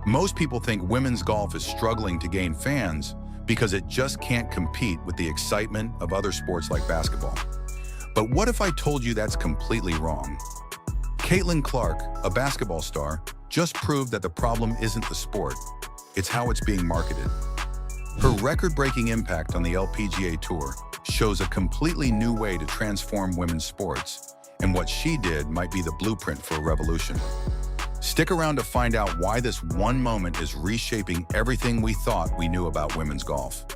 Most people think women's golf is struggling to gain fans because it just can't compete with the excitement of other sports like basketball. But what if I told you that's completely wrong? Caitlin Clark, a basketball star, just proved that the problem isn't the sport, it's how it's being marketed. Her record-breaking impact on the LPGA Tour shows a completely new way to transform women's sports, and what she did might be the blueprint for a revolution. Stick around to find out why this one moment is reshaping everything we thought we knew about women's golf.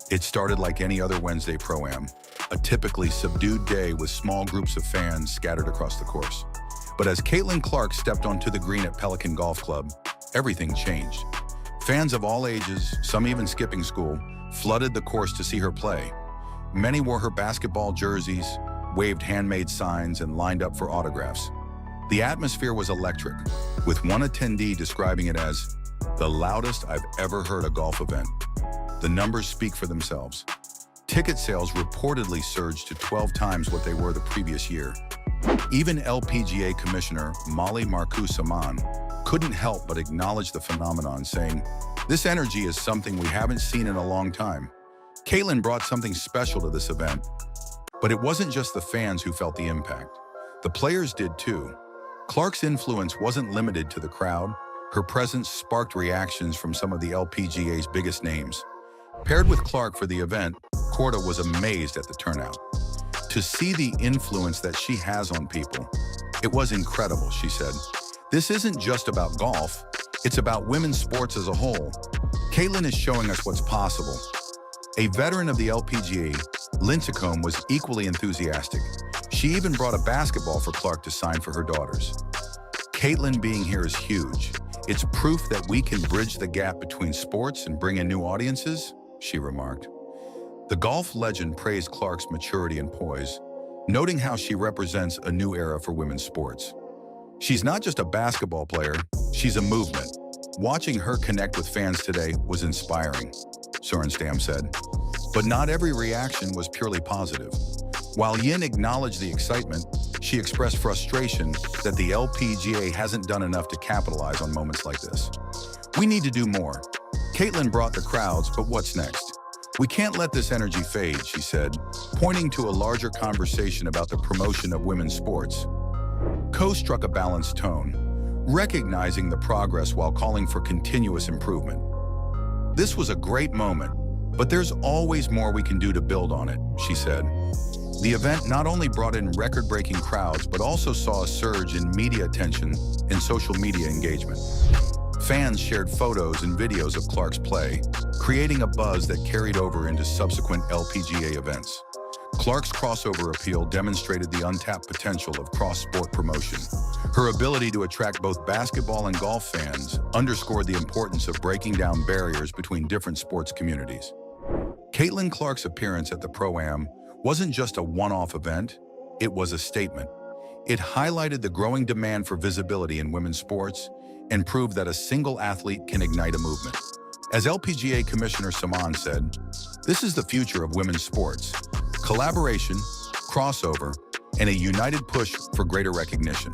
It started like any other Wednesday Pro-Am, a typically subdued day with small groups of fans scattered across the course. But as Caitlin Clark stepped onto the green at Pelican Golf Club, everything changed. Fans of all ages, some even skipping school, flooded the course to see her play. Many wore her basketball jerseys, waved handmade signs, and lined up for autographs. The atmosphere was electric, with one attendee describing it as the loudest I've ever heard a golf event. The numbers speak for themselves. Ticket sales reportedly surged to 12 times what they were the previous year. Even LPGA Commissioner Molly Marcoux-Samaan couldn't help but acknowledge the phenomenon, saying, "This energy is something we haven't seen in a long time." Caitlin brought something special to this event. But it wasn't just the fans who felt the impact. The players did too. Clark's influence wasn't limited to the crowd. Her presence sparked reactions from some of the LPGA's biggest names. Paired with Clark for the event, Korda was amazed at the turnout. To see the influence that she has on people, it was incredible, she said. This isn't just about golf, it's about women's sports as a whole. Caitlin is showing us what's possible. A veteran of the LPGA, Lincecum, was equally enthusiastic. She even brought a basketball for Clark to sign for her daughters. Caitlin being here is huge. It's proof that we can bridge the gap between sports and bring in new audiences, she remarked. The golf legend praised Clark's maturity and poise, noting how she represents a new era for women's sports. She's not just a basketball player, she's a movement. Watching her connect with fans today was inspiring, Sorenstam said. But not every reaction was purely positive. While Yin acknowledged the excitement, she expressed frustration that the LPGA hasn't done enough to capitalize on moments like this. "We need to do more." Caitlin brought the crowds, but what's next? "We can't let this energy fade," she said, pointing to a larger conversation about the promotion of women's sports. Ko struck a balanced tone, recognizing the progress while calling for continuous improvement. "This was a great moment, but there's always more we can do to build on it," she said. The event not only brought in record-breaking crowds, but also saw a surge in media attention and social media engagement. Fans shared photos and videos of Clark's play, creating a buzz that carried over into subsequent LPGA events. Clark's crossover appeal demonstrated the untapped potential of cross-sport promotion. Her ability to attract both basketball and golf fans underscored the importance of breaking down barriers between different sports communities. Caitlin Clark's appearance at the Pro-Am wasn't just a one-off event, it was a statement. It highlighted the growing demand for visibility in women's sports and proved that a single athlete can ignite a movement. As LPGA Commissioner Samaan said, "This is the future of women's sports. Collaboration, crossover, and a united push for greater recognition."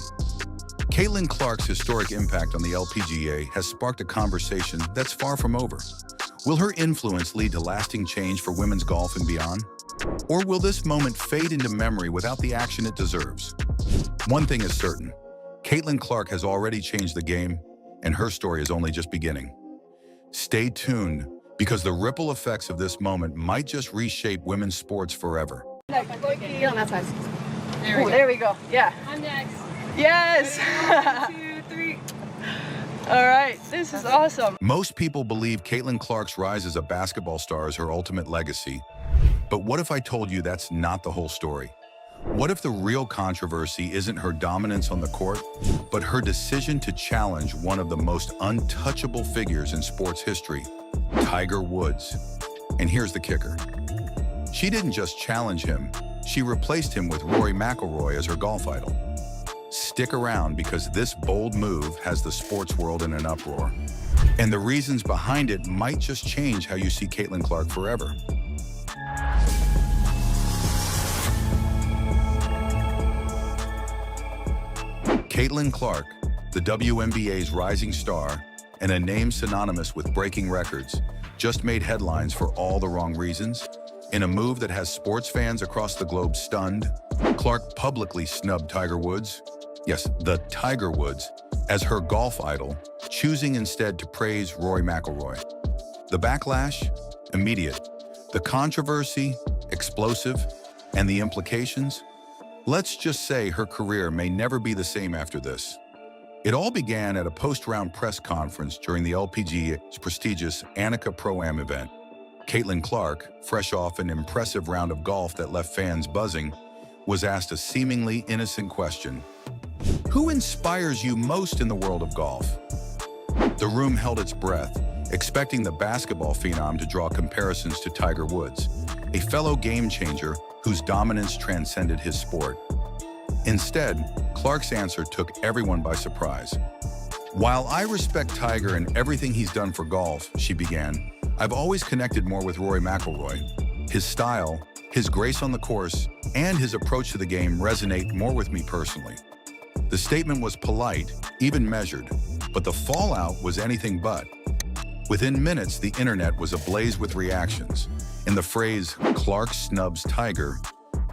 Caitlin Clark's historic impact on the LPGA has sparked a conversation that's far from over. Will her influence lead to lasting change for women's golf and beyond? Or will this moment fade into memory without the action it deserves? One thing is certain, Caitlin Clark has already changed the game, and her story is only just beginning. Stay tuned, because the ripple effects of this moment might just reshape women's sports forever. There we go. Yeah. I'm next. Yes. 1, 2, 3. All right. This is awesome. Most people believe Caitlin Clark's rise as a basketball star is her ultimate legacy. But what if I told you that's not the whole story? What if the real controversy isn't her dominance on the court, but her decision to challenge one of the most untouchable figures in sports history, Tiger Woods? And here's the kicker. She didn't just challenge him, she replaced him with Rory McIlroy as her golf idol. Stick around, because this bold move has the sports world in an uproar. And the reasons behind it might just change how you see Caitlin Clark forever. Caitlin Clark, the WNBA's rising star and a name synonymous with breaking records, just made headlines for all the wrong reasons? In a move that has sports fans across the globe stunned, Clark publicly snubbed Tiger Woods, yes, the Tiger Woods, as her golf idol, choosing instead to praise Rory McIlroy. The backlash? Immediate. The controversy? Explosive. And the implications? Let's just say her career may never be the same after this. It all began at a post-round press conference during the LPGA's prestigious Annika Pro-Am event. Caitlin Clark, fresh off an impressive round of golf that left fans buzzing, was asked a seemingly innocent question. Who inspires you most in the world of golf? The room held its breath, expecting the basketball phenom to draw comparisons to Tiger Woods, a fellow game-changer whose dominance transcended his sport. Instead, Clark's answer took everyone by surprise. While I respect Tiger and everything he's done for golf, she began, I've always connected more with Rory McIlroy. His style, his grace on the course, and his approach to the game resonate more with me personally. The statement was polite, even measured, but the fallout was anything but. Within minutes, the internet was ablaze with reactions, and the phrase, Clark snubs Tiger,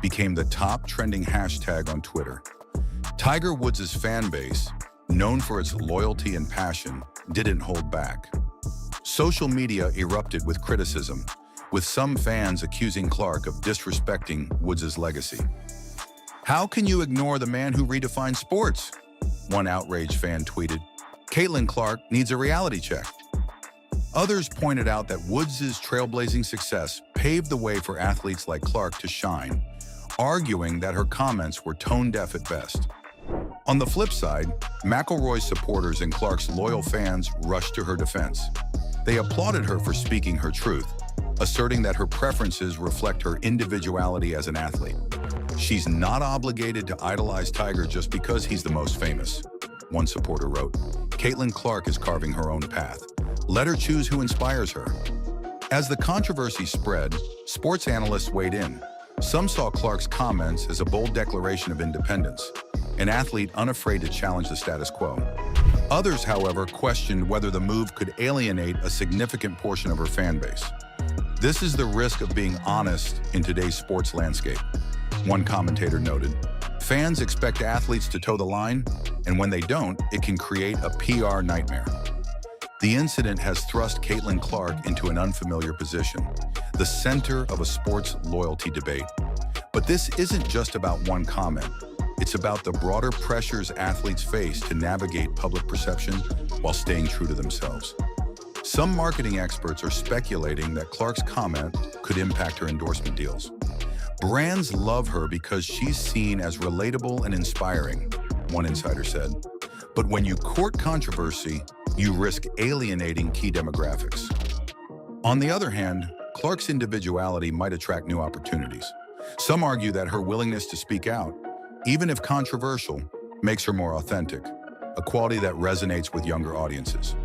became the top trending hashtag on Twitter. Tiger Woods' fan base, known for its loyalty and passion, didn't hold back. Social media erupted with criticism, with some fans accusing Clark of disrespecting Woods' legacy. How can you ignore the man who redefined sports? One outraged fan tweeted, Caitlin Clark needs a reality check. Others pointed out that Woods' trailblazing success paved the way for athletes like Clark to shine, arguing that her comments were tone-deaf at best. On the flip side, McIlroy's supporters and Clark's loyal fans rushed to her defense. They applauded her for speaking her truth, asserting that her preferences reflect her individuality as an athlete. She's not obligated to idolize Tiger just because he's the most famous. One supporter wrote, Caitlin Clark is carving her own path. Let her choose who inspires her. As the controversy spread, sports analysts weighed in. Some saw Clark's comments as a bold declaration of independence, an athlete unafraid to challenge the status quo. Others, however, questioned whether the move could alienate a significant portion of her fan base. This is the risk of being honest in today's sports landscape. One commentator noted, fans expect athletes to toe the line, and when they don't, it can create a PR nightmare. The incident has thrust Caitlin Clark into an unfamiliar position, the center of a sports loyalty debate. But this isn't just about one comment. It's about the broader pressures athletes face to navigate public perception while staying true to themselves. Some marketing experts are speculating that Clark's comment could impact her endorsement deals. Brands love her because she's seen as relatable and inspiring, one insider said. But when you court controversy, you risk alienating key demographics. On the other hand, Clark's individuality might attract new opportunities. Some argue that her willingness to speak out, even if controversial, makes her more authentic, a quality that resonates with younger audiences.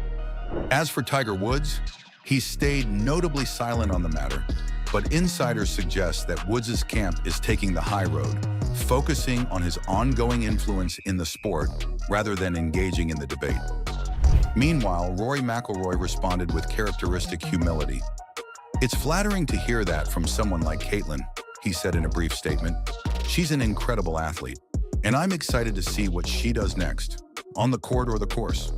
As for Tiger Woods, he stayed notably silent on the matter, but insiders suggest that Woods' camp is taking the high road, focusing on his ongoing influence in the sport rather than engaging in the debate. Meanwhile, Rory McIlroy responded with characteristic humility. It's flattering to hear that from someone like Caitlin, he said in a brief statement. She's an incredible athlete, and I'm excited to see what she does next, on the court or the course.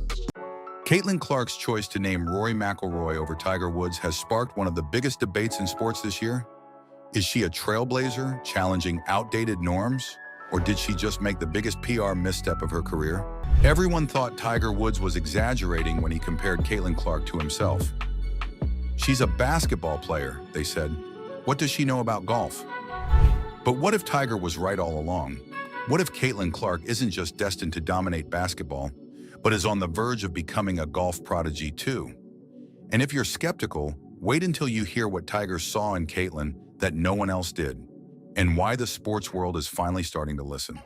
Caitlin Clark's choice to name Rory McIlroy over Tiger Woods has sparked one of the biggest debates in sports this year. Is she a trailblazer, challenging outdated norms? Or did she just make the biggest PR misstep of her career? Everyone thought Tiger Woods was exaggerating when he compared Caitlin Clark to himself. She's a basketball player, they said. What does she know about golf? But what if Tiger was right all along? What if Caitlin Clark isn't just destined to dominate basketball, but is on the verge of becoming a golf prodigy too? And if you're skeptical, wait until you hear what Tiger saw in Caitlin that no one else did, and why the sports world is finally starting to listen.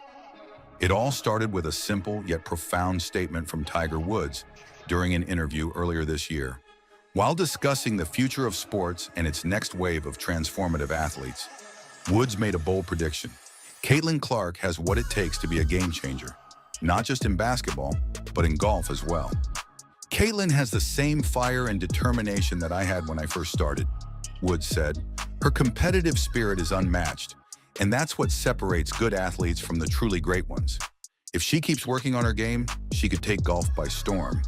It all started with a simple yet profound statement from Tiger Woods during an interview earlier this year. While discussing the future of sports and its next wave of transformative athletes, Woods made a bold prediction. Caitlin Clark has what it takes to be a game changer, not just in basketball, but in golf as well. Caitlin has the same fire and determination that I had when I first started, Woods said. Her competitive spirit is unmatched, and that's what separates good athletes from the truly great ones. If she keeps working on her game, she could take golf by storm.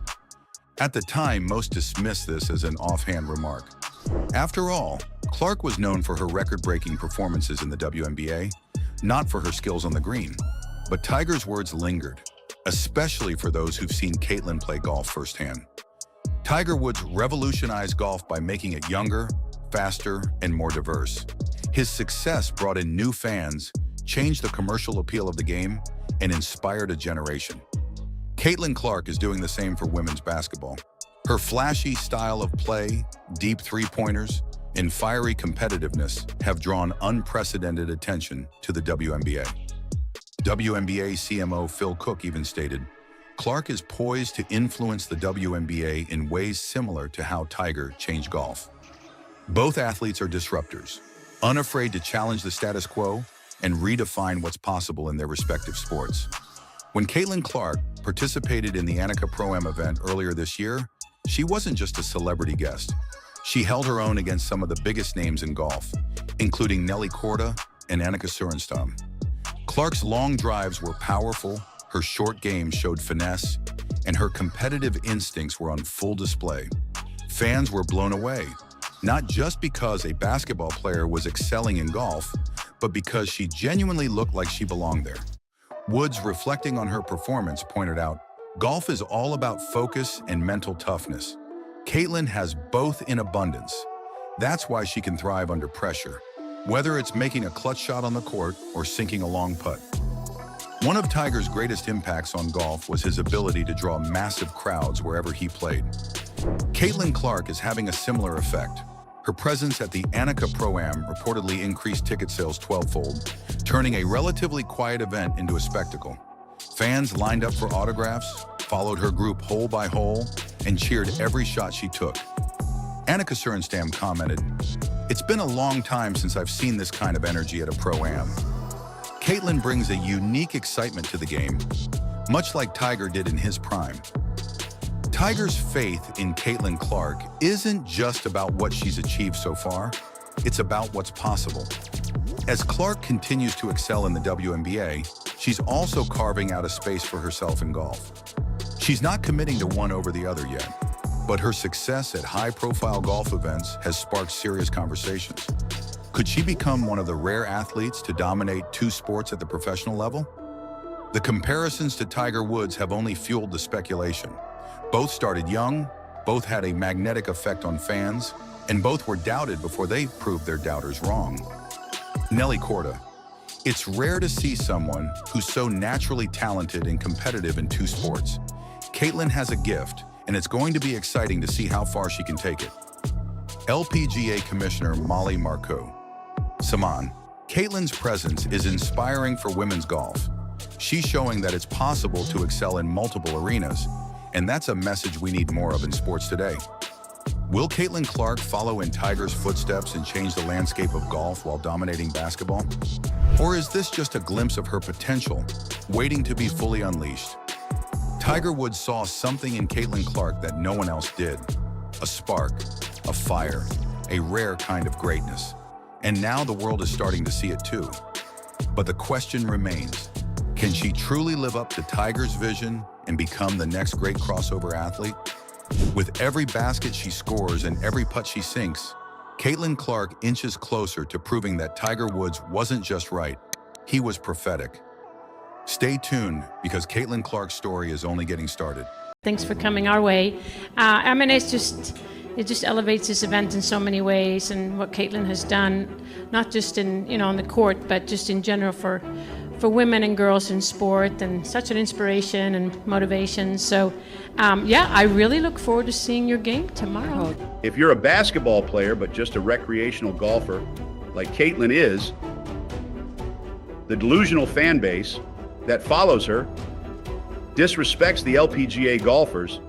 At the time, most dismissed this as an offhand remark. After all, Clark was known for her record-breaking performances in the WNBA, not for her skills on the green. But Tiger's words lingered, especially for those who've seen Caitlin play golf firsthand. Tiger Woods revolutionized golf by making it younger, faster, and more diverse. His success brought in new fans, changed the commercial appeal of the game, and inspired a generation. Caitlin Clark is doing the same for women's basketball. Her flashy style of play, deep three-pointers, and fiery competitiveness have drawn unprecedented attention to the WNBA. WNBA CMO Phil Cook even stated, "Clark is poised to influence the WNBA in ways similar to how Tiger changed golf." Both athletes are disruptors, unafraid to challenge the status quo and redefine what's possible in their respective sports. When Caitlin Clark participated in the Annika Pro-Am event earlier this year, she wasn't just a celebrity guest. She held her own against some of the biggest names in golf, including Nelly Korda and Annika Sorenstam. Clark's long drives were powerful, her short game showed finesse, and her competitive instincts were on full display. Fans were blown away, not just because a basketball player was excelling in golf, but because she genuinely looked like she belonged there. Woods, reflecting on her performance, pointed out, "Golf is all about focus and mental toughness. Caitlin has both in abundance. That's why she can thrive under pressure, whether it's making a clutch shot on the court or sinking a long putt." One of Tiger's greatest impacts on golf was his ability to draw massive crowds wherever he played. Caitlin Clark is having a similar effect. Her presence at the Annika Pro-Am reportedly increased ticket sales 12-fold, turning a relatively quiet event into a spectacle. Fans lined up for autographs, followed her group hole by hole, and cheered every shot she took. Annika Sorenstam commented, "It's been a long time since I've seen this kind of energy at a Pro-Am." Caitlin brings a unique excitement to the game, much like Tiger did in his prime. Tiger's faith in Caitlin Clark isn't just about what she's achieved so far, it's about what's possible. As Clark continues to excel in the WNBA, she's also carving out a space for herself in golf. She's not committing to one over the other yet, but her success at high-profile golf events has sparked serious conversations. Could she become one of the rare athletes to dominate two sports at the professional level? The comparisons to Tiger Woods have only fueled the speculation. Both started young, both had a magnetic effect on fans, and both were doubted before they proved their doubters wrong. Nelly Korda. It's rare to see someone who's so naturally talented and competitive in two sports. Caitlin has a gift, and it's going to be exciting to see how far she can take it. LPGA Commissioner Molly Marcoux. Saman. Caitlin's presence is inspiring for women's golf. She's showing that it's possible to excel in multiple arenas, and that's a message we need more of in sports today. Will Caitlin Clark follow in Tiger's footsteps and change the landscape of golf while dominating basketball? Or is this just a glimpse of her potential, waiting to be fully unleashed? Tiger Woods saw something in Caitlin Clark that no one else did. A spark, a fire, a rare kind of greatness. And now the world is starting to see it too. But the question remains, can she truly live up to Tiger's vision and become the next great crossover athlete? With every basket she scores and every putt she sinks, Caitlin Clark inches closer to proving that Tiger Woods wasn't just right, he was prophetic. Stay tuned, because Caitlin Clark's story is only getting started. Thanks for coming our way. It just elevates this event in so many ways, and what Caitlin has done, not just on the court, but just in general for women and girls in sport, and such an inspiration and motivation. So, I really look forward to seeing your game tomorrow. If you're a basketball player, but just a recreational golfer, like Caitlin is, the delusional fan base that follows her disrespects the LPGA golfers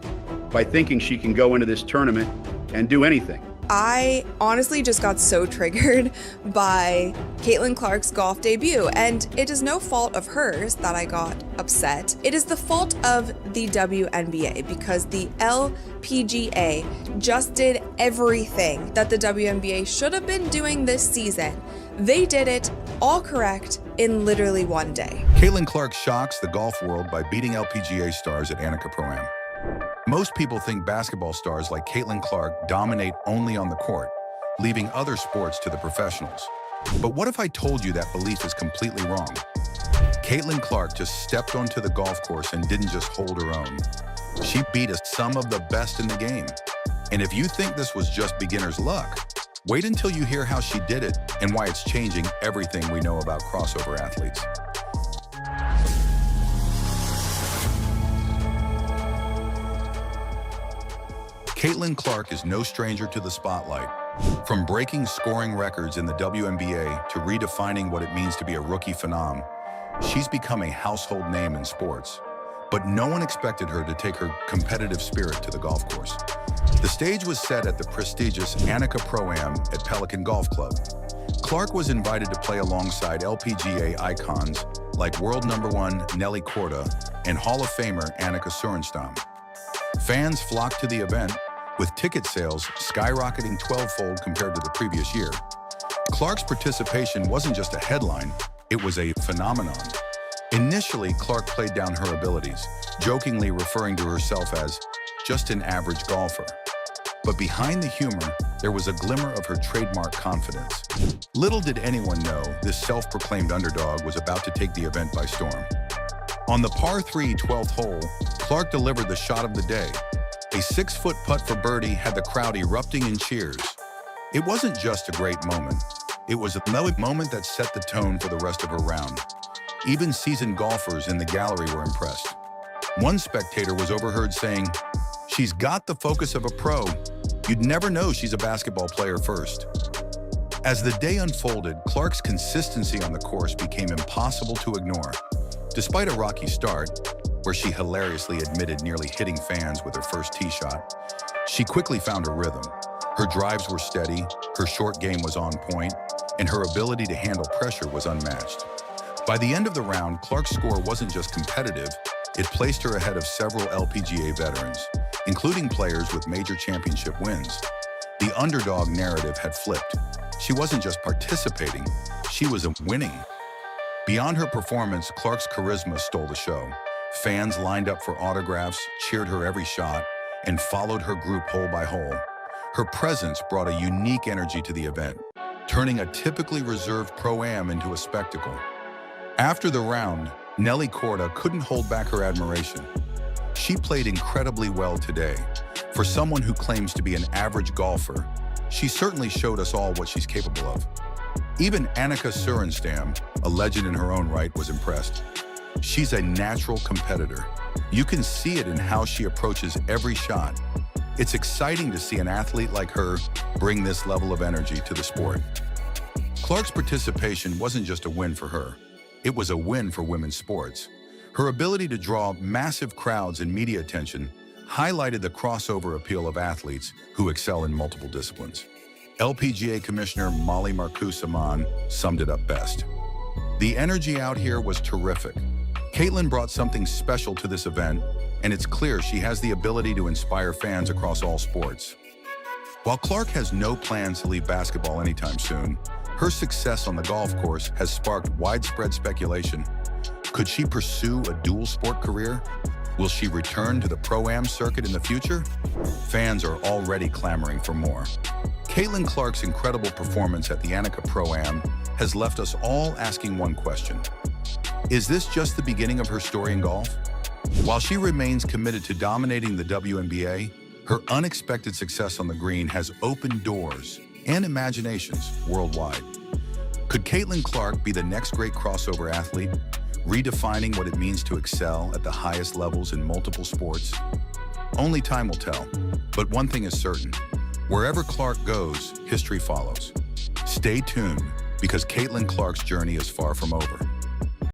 by thinking she can go into this tournament and do anything. I honestly just got so triggered by Caitlin Clark's golf debut, and it is no fault of hers that I got upset. It is the fault of the WNBA, because the LPGA just did everything that the WNBA should have been doing this season. They did it all correct in literally one day. Caitlin Clark shocks the golf world by beating LPGA stars at Annika Pro-Am. Most people think basketball stars like Caitlin Clark dominate only on the court, leaving other sports to the professionals. But what if I told you that belief is completely wrong? Caitlin Clark just stepped onto the golf course and didn't just hold her own. She beat some of the best in the game. And if you think this was just beginner's luck, wait until you hear how she did it and why it's changing everything we know about crossover athletes. Caitlin Clark is no stranger to the spotlight. From breaking scoring records in the WNBA to redefining what it means to be a rookie phenom, she's become a household name in sports. But no one expected her to take her competitive spirit to the golf course. The stage was set at the prestigious Annika Pro-Am at Pelican Golf Club. Clark was invited to play alongside LPGA icons like world #1 Nelly Korda and Hall of Famer Annika Sorenstam. Fans flocked to the event, with ticket sales skyrocketing 12-fold compared to the previous year. Clark's participation wasn't just a headline, it was a phenomenon. Initially, Clark played down her abilities, jokingly referring to herself as just an average golfer. But behind the humor, there was a glimmer of her trademark confidence. Little did anyone know this self-proclaimed underdog was about to take the event by storm. On the par 3 12th hole, Clark delivered the shot of the day. A 6-foot putt for birdie had the crowd erupting in cheers. It wasn't just a great moment. It was a moment that set the tone for the rest of her round. Even seasoned golfers in the gallery were impressed. One spectator was overheard saying, "She's got the focus of a pro. You'd never know she's a basketball player first." As the day unfolded, Clark's consistency on the course became impossible to ignore. Despite a rocky start, where she hilariously admitted nearly hitting fans with her first tee shot, she quickly found her rhythm. Her drives were steady, her short game was on point, and her ability to handle pressure was unmatched. By the end of the round, Clark's score wasn't just competitive, it placed her ahead of several LPGA veterans, including players with major championship wins. The underdog narrative had flipped. She wasn't just participating, she was winning. Beyond her performance, Clark's charisma stole the show. Fans lined up for autographs, cheered her every shot, and followed her group hole by hole. Her presence brought a unique energy to the event, turning a typically reserved Pro-Am into a spectacle. After the round, Nelly Korda couldn't hold back her admiration. She played incredibly well today. For someone who claims to be an average golfer, she certainly showed us all what she's capable of. Even Annika Sorenstam, a legend in her own right, was impressed. She's a natural competitor. You can see it in how she approaches every shot. It's exciting to see an athlete like her bring this level of energy to the sport. Clark's participation wasn't just a win for her. It was a win for women's sports. Her ability to draw massive crowds and media attention highlighted the crossover appeal of athletes who excel in multiple disciplines. LPGA Commissioner Molly Marcoux-Samaan summed it up best. The energy out here was terrific. Caitlin brought something special to this event, and it's clear she has the ability to inspire fans across all sports. While Clark has no plans to leave basketball anytime soon, her success on the golf course has sparked widespread speculation. Could she pursue a dual-sport career? Will she return to the Pro-Am circuit in the future? Fans are already clamoring for more. Caitlin Clark's incredible performance at the Annika Pro-Am has left us all asking one question. Is this just the beginning of her story in golf? While she remains committed to dominating the WNBA, her unexpected success on the green has opened doors and imaginations worldwide. Could Caitlin Clark be the next great crossover athlete, redefining what it means to excel at the highest levels in multiple sports? Only time will tell, but one thing is certain. Wherever Clark goes, history follows. Stay tuned, because Caitlin Clark's journey is far from over.